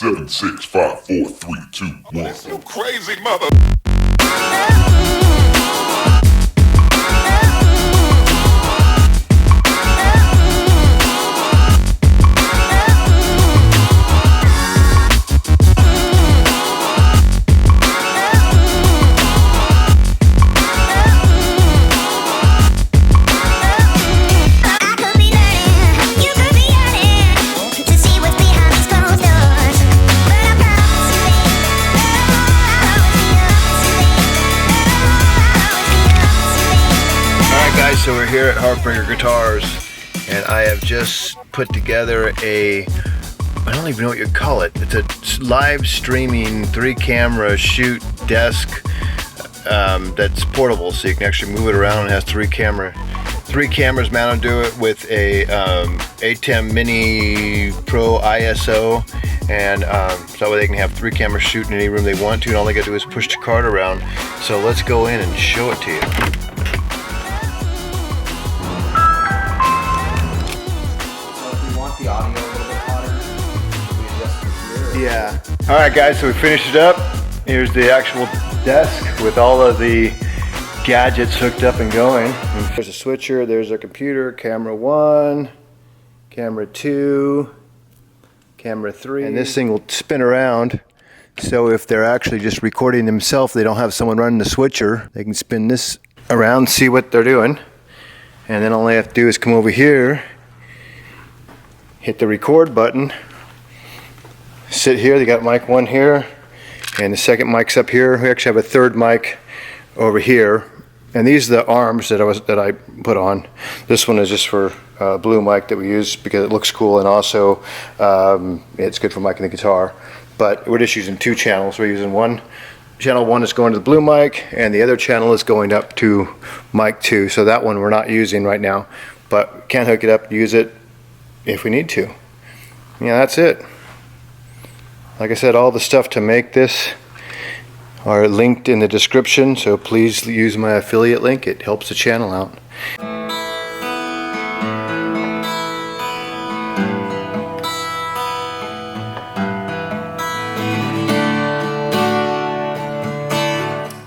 7, 6, 5, 4, 3, 2, 1. You crazy mother. So we're here at Heartbreaker Guitars, and I have just put together I don't even know what you'd call it. It's a live streaming 3-camera shoot desk that's portable, so you can actually move it around. It has 3 cameras mounted to it with a ATEM Mini Pro ISO, and so that way they can have 3 cameras shoot in any room they want to, and all they gotta do is push the card around. So let's go in and show it to you. The audio a little bit hotter. We adjust it here. Yeah. All right, guys. So we finished it up. Here's the actual desk with all of the gadgets hooked up and going. There's a switcher. There's a computer. Camera 1, camera 2, camera 3, and this thing will spin around. So if they're actually just recording themselves, they don't have someone running the switcher. They can spin this around, see what they're doing, and then all they have to do is come over here, hit the record button, sit here. They got mic 1 here, and the second mic's up here. We actually have a third mic over here, and these are the arms that I put on. This one is just for blue mic that we use because it looks cool, and also it's good for miking the guitar. But we're just using 2 channels. We're using channel 1 is going to the blue mic, and the other channel is going up to mic 2. So that one we're not using right now, but can hook it up, use it if we need to. Yeah, that's it. Like I said, all the stuff to make this are linked in the description, so please use my affiliate link. It helps the channel out.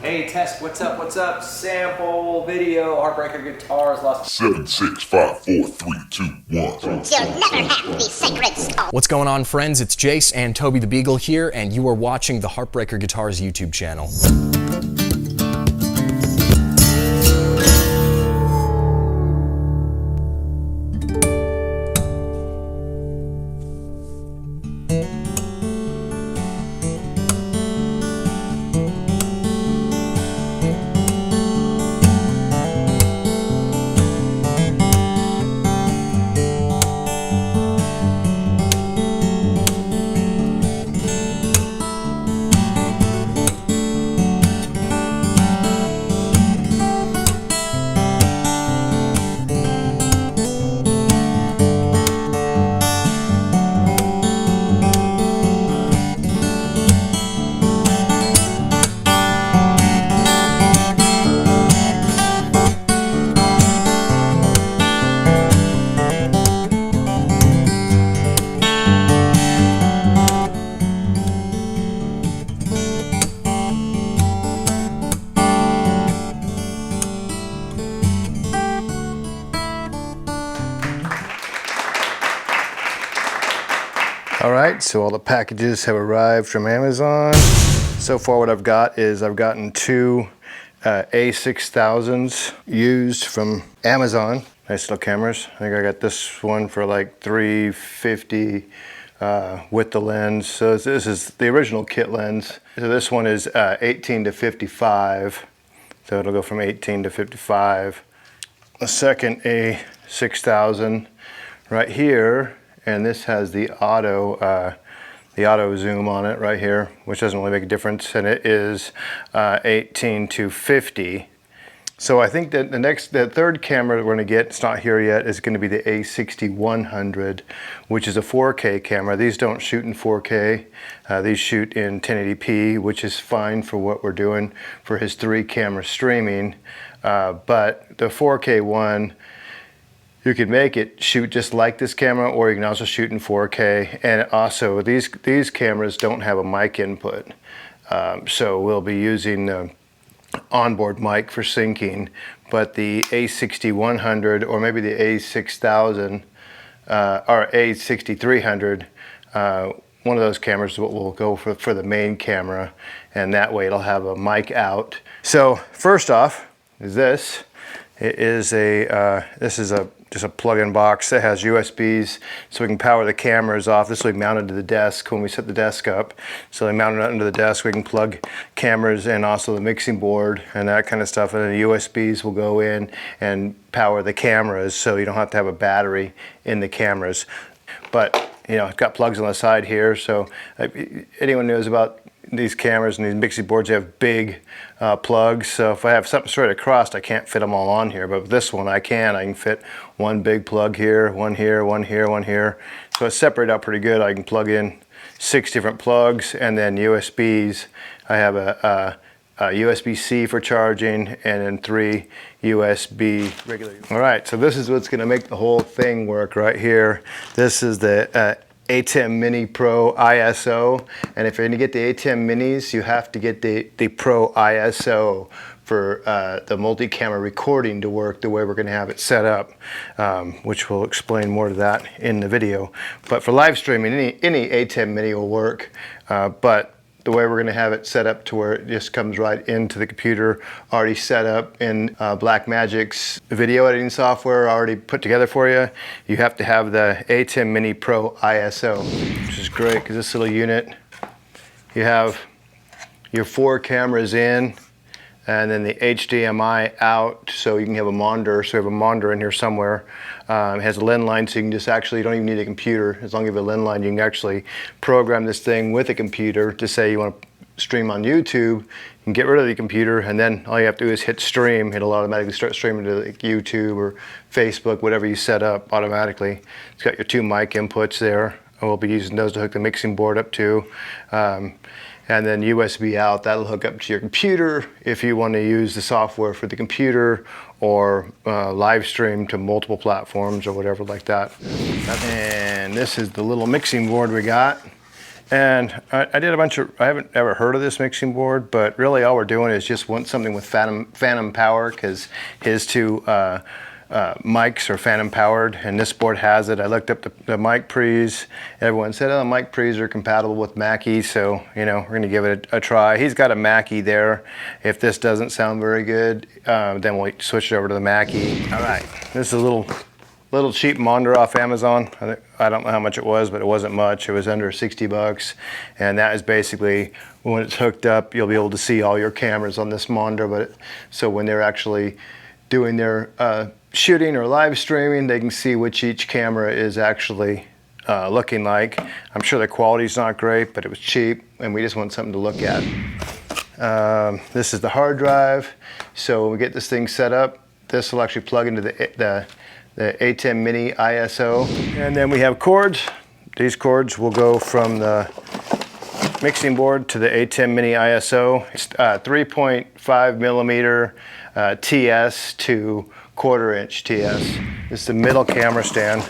Hey, test, what's up, what's up? Sample video, Heartbreaker Guitars, lost 7, 6, 5, 4, 3, 2, 1. You'll never have the sacred stone. What's going on, friends? It's Jace and Toby the Beagle here, and you are watching the Heartbreaker Guitars YouTube channel. Alright, so all the packages have arrived from Amazon. So far what I've got is I've gotten 2 A6000s used from Amazon. Nice little cameras. I think I got this one for like $350 with the lens. So this is the original kit lens. So this one is 18 to 55. So it'll go from 18 to 55. A second A6000 right here. And this has the auto zoom on it right here, which doesn't really make a difference, and it is 18 to 50. So I think that the third camera that we're going to get, it's not here yet, is going to be the A6100, which is a 4K camera. These don't shoot in 4K. These shoot in 1080p, which is fine for what we're doing for his 3-camera streaming. But the 4K one You can make it shoot just like this camera, or you can also shoot in 4K. And also these cameras don't have a mic input. So we'll be using the onboard mic for syncing, but the A6100 or maybe the A6000 or A6300, one of those cameras will go for the main camera, and that way it'll have a mic out. So first off is this. It is just a plug-in box that has USBs, so we can power the cameras off. This will be mounted to the desk when we set the desk up. So they mount it under the desk. We can plug cameras and also the mixing board and that kind of stuff. And then the USBs will go in and power the cameras, so you don't have to have a battery in the cameras. But you know, it's got plugs on the side here. So anyone knows about these cameras and these mixing boards, they have big plugs. So if I have something straight across, I can't fit them all on here. But with this one, I can fit one big plug here, one here, one here, one here. So it's separated out pretty good. I can plug in 6 different plugs, and then USBs. I have a USB-C for charging, and then 3 USB regular. All right, so this is what's going to make the whole thing work right here. This is the ATEM Mini Pro ISO, and if you're going to get the ATEM Minis, you have to get the Pro ISO for the multi-camera recording to work the way we're going to have it set up, which we'll explain more to that in the video. But for live streaming, any ATEM Mini will work, but the way we're going to have it set up to where it just comes right into the computer, already set up in Blackmagic's video editing software, already put together for you. You have to have the ATEM Mini Pro ISO, which is great because this little unit, you have your 4 cameras in, and then the HDMI out, so you can have a monitor. So we have a monitor in here somewhere. It has a LAN line, so you can just actually, you don't even need a computer. As long as you have a LAN line, you can actually program this thing with a computer to say you want to stream on YouTube. You can get rid of the computer, and then all you have to do is hit stream. It'll automatically start streaming to like YouTube or Facebook, whatever you set up automatically. It's got your 2 mic inputs there, and we'll be using those to hook the mixing board up to. And then USB out, that'll hook up to your computer if you want to use the software for the computer, or live stream to multiple platforms or whatever like that. And this is the little mixing board we got. And I did a bunch of, I haven't ever heard of this mixing board, but really all we're doing is just want something with phantom power, because his 2 mics are phantom powered, and this board has it. I looked up the mic pre's. Everyone said, oh, the mic pre's are compatible with Mackie, so you know, we're gonna give it a try. He's got a Mackie there. If this doesn't sound very good, then we'll switch it over to the Mackie. All right, this is a little cheap monitor off Amazon. I don't know how much it was, but it wasn't much. It was under 60 bucks, and that is basically, when it's hooked up, you'll be able to see all your cameras on this monitor. But so when they're actually doing their shooting or live streaming, they can see which each camera is actually looking like. I'm sure the quality's not great, but it was cheap, and we just want something to look at. This is the hard drive. So when we get this thing set up, this will actually plug into the ATEM Mini ISO. And then we have cords. These cords will go from the mixing board to the ATEM Mini ISO. It's 3.5 millimeter TS to 1/4 inch TS. This is the middle camera stand.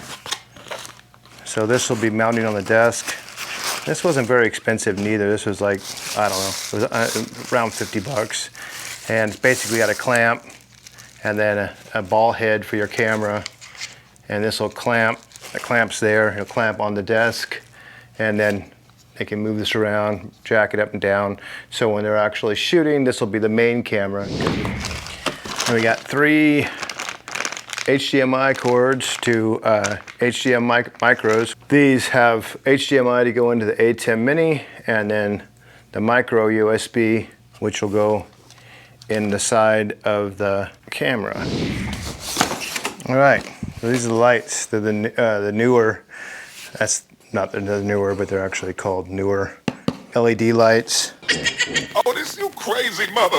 So this will be mounting on the desk. This wasn't very expensive neither. This was like, I don't know, it was around 50 bucks. And it's basically got a clamp, and then a ball head for your camera. And this will clamp, the clamp's there, it'll clamp on the desk, and then they can move this around, jack it up and down. So when they're actually shooting, this will be the main camera. And we got 3 HDMI cords to HDMI micros. These have HDMI to go into the ATEM Mini, and then the micro USB, which will go in the side of the camera. All right, so these are the lights. They're the newer, that's not the newer, but they're actually called newer LED lights. Oh, this you crazy mother.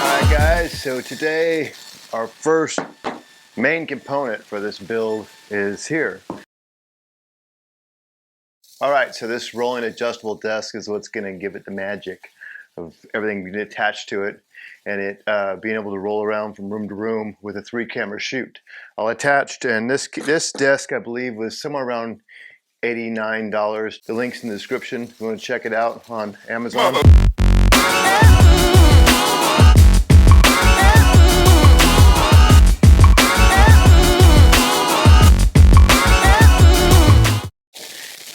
Alright guys, so today our first main component for this build is here. Alright, so this rolling adjustable desk is what's going to give it the magic. of everything being attached to it, and it being able to roll around from room to room with a 3-camera shoot all attached. And this desk, I believe, was somewhere around $89. The link's in the description if you want to check it out on Amazon.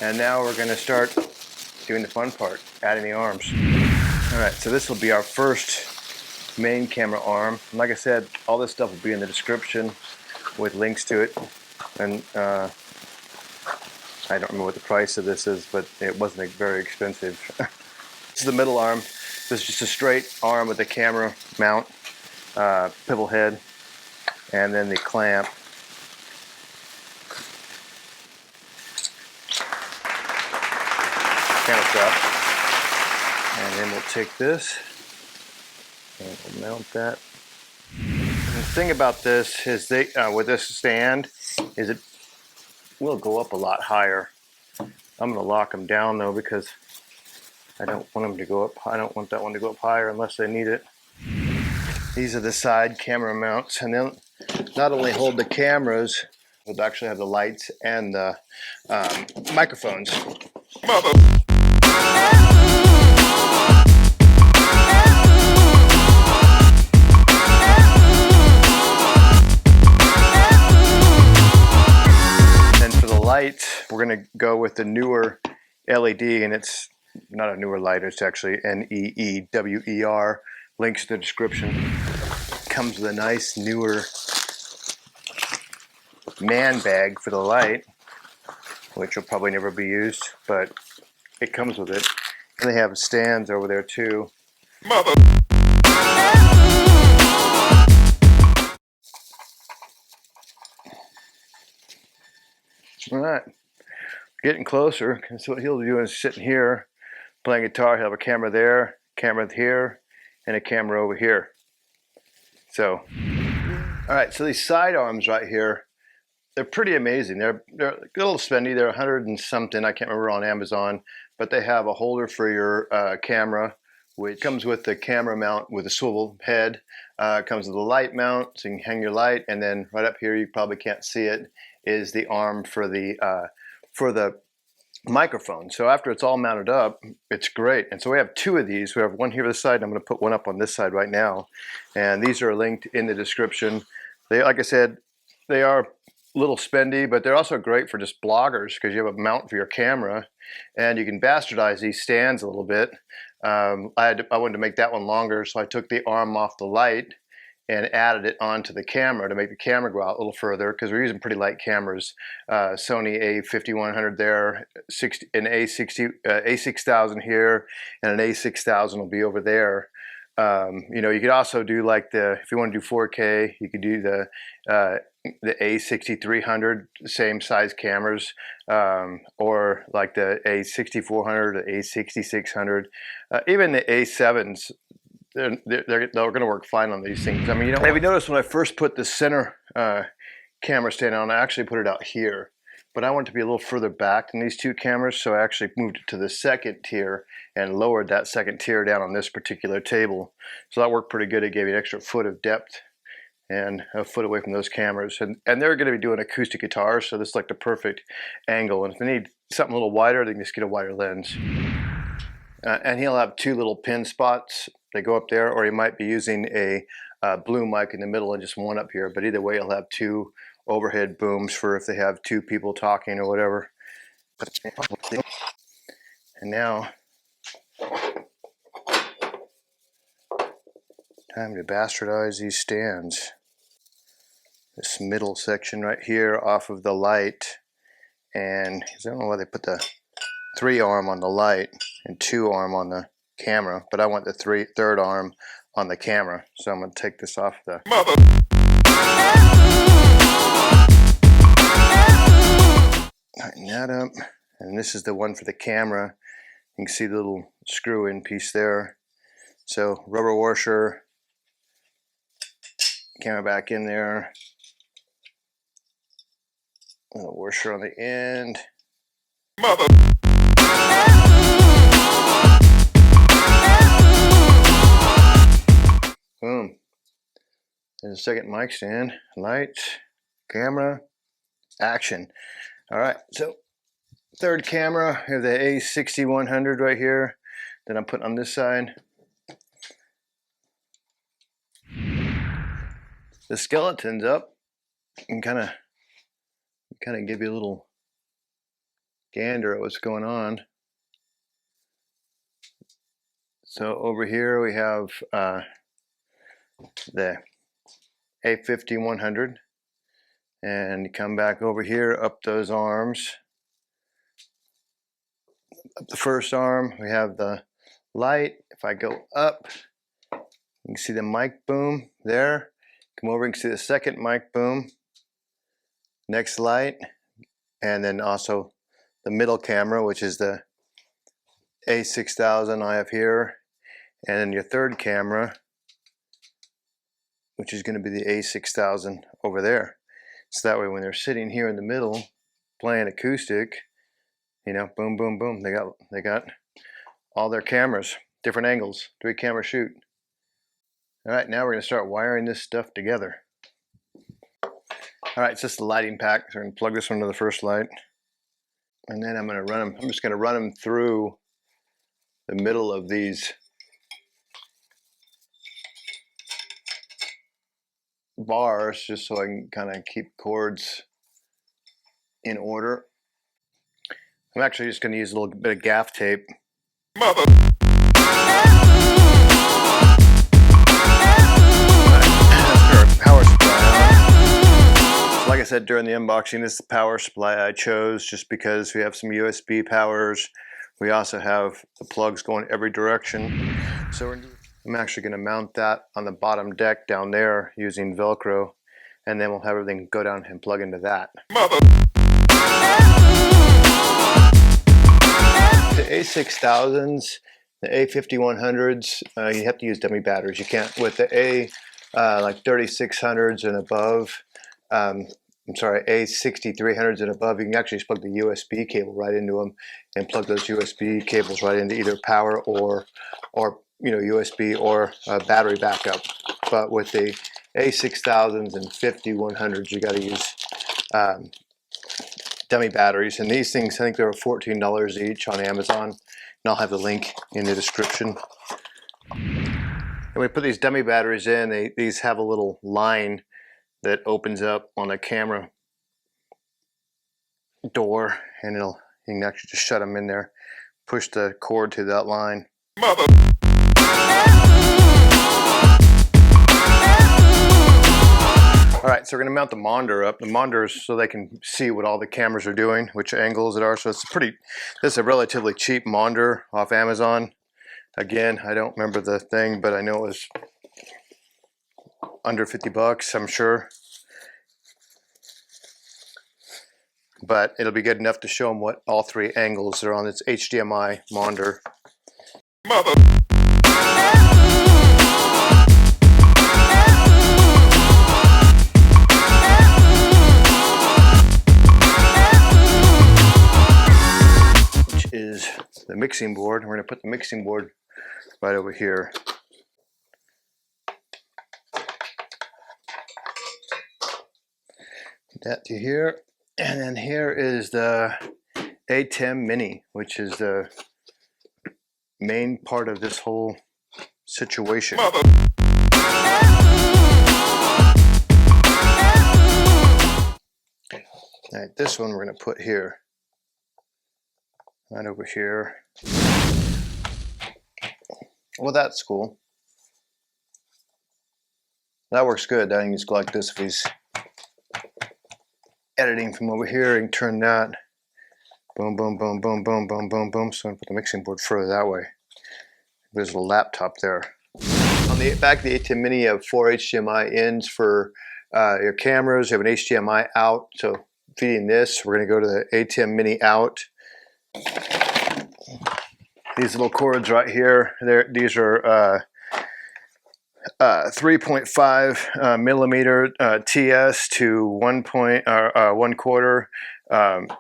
And now we're going to start doing the fun part, adding the arms. All right, so this will be our first main camera arm. And like I said, all this stuff will be in the description with links to it. And I don't remember what the price of this is, but it wasn't very expensive. This is the middle arm. This is just a straight arm with a camera mount, pivot head, and then the clamp. Camera strap. And then we'll take this and we'll mount that. And the thing about this is with this stand is it will go up a lot higher. I'm going to lock them down though because I don't want them to go up. I don't want that one to go up higher unless I need it. These are the side camera mounts, and they'll not only hold the cameras, they'll actually have the lights and the microphones. And for the lights, we're going to go with the newer LED, and it's not a newer light, it's actually NEEWER. Links in the description. Comes with a nice newer man bag for the light, which will probably never be used, but it comes with it. And they have stands over there too. Mother. All right, getting closer. So what he'll do is sitting here, playing guitar. He'll have a camera there, camera here, and a camera over here. So, all right. So these side arms right here, they're pretty amazing. They're a little spendy. They're 100 and something. I can't remember on Amazon, but they have a holder for your camera, which comes with the camera mount with a swivel head. Comes with a light mount, so you can hang your light. And then right up here, you probably can't see it, is the arm for the microphone. So after it's all mounted up, it's great. And so we have two of these. We have one here on this side, and I'm going to put one up on this side right now. And these are linked in the description. They, like I said, they are a little spendy, but they're also great for just bloggers because you have a mount for your camera, and you can bastardize these stands a little bit. I wanted to make that one longer, so I took the arm off the light and added it onto the camera to make the camera go out a little further because we're using pretty light cameras. Sony A5100 there, an A6000 here, and an A6000 will be over there. You know, you could also do like if you want to do 4K, you could do the A6300, same size cameras, or like the A6400, the A6600, even the A7s. They're going to work fine on these things. I mean, you know, have you noticed when I first put the center camera stand on, I actually put it out here, but I want it to be a little further back than these two cameras, so I actually moved it to the second tier and lowered that second tier down on this particular table. So that worked pretty good. It gave me an extra foot of depth and a foot away from those cameras. And they're going to be doing acoustic guitars, so this is like the perfect angle. And if they need something a little wider, they can just get a wider lens. And he'll have two little pin spots. They go up there, or he might be using a blue mic in the middle and just one up here. But either way, he'll have two overhead booms for if they have two people talking or whatever. And now, time to bastardize these stands. This middle section right here off of the light. And I don't know why they put the 3-arm on the light and 2-arm on the camera, but I want the third arm on the camera. So I'm going to take this off the tighten that up. And this is the one for the camera. You can see the little screw-in piece there. So rubber washer, camera back in there, little washer on the end. the second mic stand, lights, camera, action. All right, so third camera, we have the A6100 right here that I'm putting on this side. The skeleton's up and kind of give you a little gander at what's going on. So over here we have the A5100, and come back over here, up those arms. Up the first arm, we have the light. If I go up, you can see the mic boom there. Come over, you can see the second mic boom. Next light, and then also the middle camera, which is the A6000 I have here. And then your third camera, which is going to be the A6000 over there. So that way when they're sitting here in the middle playing acoustic, you know, boom, boom, boom, they got all their cameras, different angles, 3-camera shoot. All right, now we're going to start wiring this stuff together. All right, it's just the lighting pack. So we're going to plug this one to the first light. And then I'm just going to run them through the middle of these bars, just so I can kind of keep cords in order. I'm actually just going to use a little bit of gaff tape. Mother. Power supply. Like I said during the unboxing, this is the power supply I chose just because we have some USB powers. We also have the plugs going every direction. So I'm actually going to mount that on the bottom deck down there using Velcro, and then we'll have everything go down and plug into that. Mother. The A6000s, the A5100s, you have to use dummy batteries. You can't with the like 3600s and above. A6300s and above. You can actually just plug the USB cable right into them and plug those USB cables right into either power or USB or battery backup. But with the A6000s and 5100s, you got to use dummy batteries, and these things, I think they were $14 each on Amazon, and I'll have the link in the description. And we put these dummy batteries in. These have a little line that opens up on the camera door, and you can actually just shut them in there, push the cord to that line. Mother. All right, so we're going to mount the monitor up. The monitor is so they can see what all the cameras are doing, which angles it are. So this is a relatively cheap monitor off Amazon. Again, I don't remember the thing, but I know it was under 50 bucks, I'm sure. But it'll be good enough to show them what all 3 angles are on this HDMI monitor. Mother. Is the mixing board. We're going to put the mixing board right over here. That to here, and then here is the ATEM Mini, which is the main part of this whole situation. Mother. All right, this one we're going to put here. Right over here. Well, that's cool. That works good. I can just go like this if he's editing from over here. You can turn that. Boom, boom, boom, boom, boom, boom, boom, boom. So I'm going to put the mixing board further that way. There's a laptop there. On the back of the ATEM Mini, you have 4 HDMI ins for your cameras. You have an HDMI out. So feeding this, we're going to go to the ATEM Mini out. These little cords right here, these are 3.5 millimeter TS to 1/4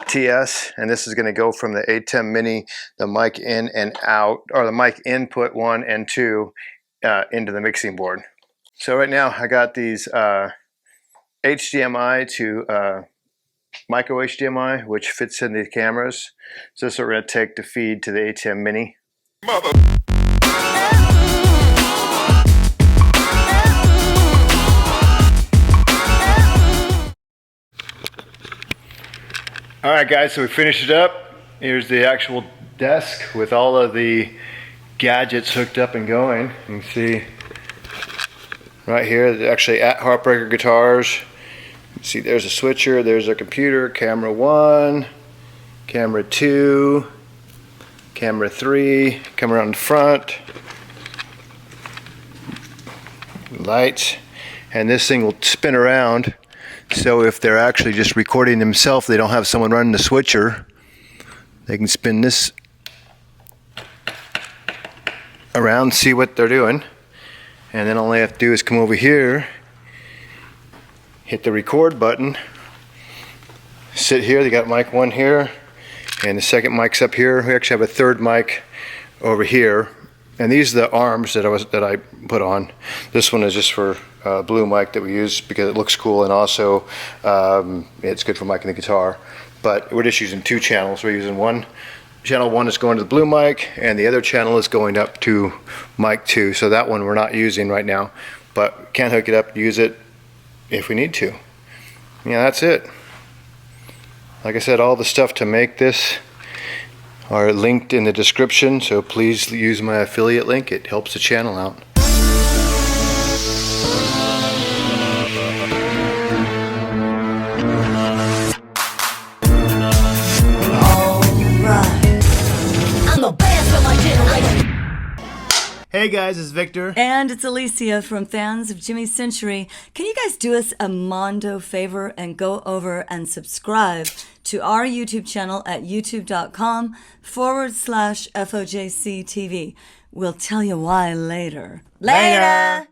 TS, and this is going to go from the ATEM Mini, the mic in and out, or the mic input 1 and 2 into the mixing board. So right now I got these HDMI to micro HDMI, which fits in the cameras. So this is what we're going to take to feed to the ATEM Mini. Mother. Alright guys, so we finished it up. Here's the actual desk with all of the gadgets hooked up and going. You can see right here, actually at Heartbreaker Guitars. You see there's a switcher, there's a computer, camera 1, camera 2, camera 3, come around the front, lights, and this thing will spin around. So if they're actually just recording themselves, they don't have someone running the switcher, they can spin this around, see what they're doing, and then all they have to do is come over here, hit the record button, sit here. They got mic 1 here, and the second mic's up here. We actually have a third mic over here, and these are the arms that I put on. This one is just for blue mic that we use because it looks cool, and also it's good for miking the guitar. But we're just using 2 channels. We're using channel 1 is going to the blue mic, and the other channel is going up to mic 2. So that one we're not using right now, but can hook it up, use it if we need to. Yeah, that's it. Like I said, all the stuff to make this are linked in the description, so please use my affiliate link. It helps the channel out. Hey guys, it's Victor. And it's Alicia from Fans of Jimmy Century. Can you guys do us a mondo favor and go over and subscribe to our YouTube channel at youtube.com/FOJCTV. We'll tell you why later. Later!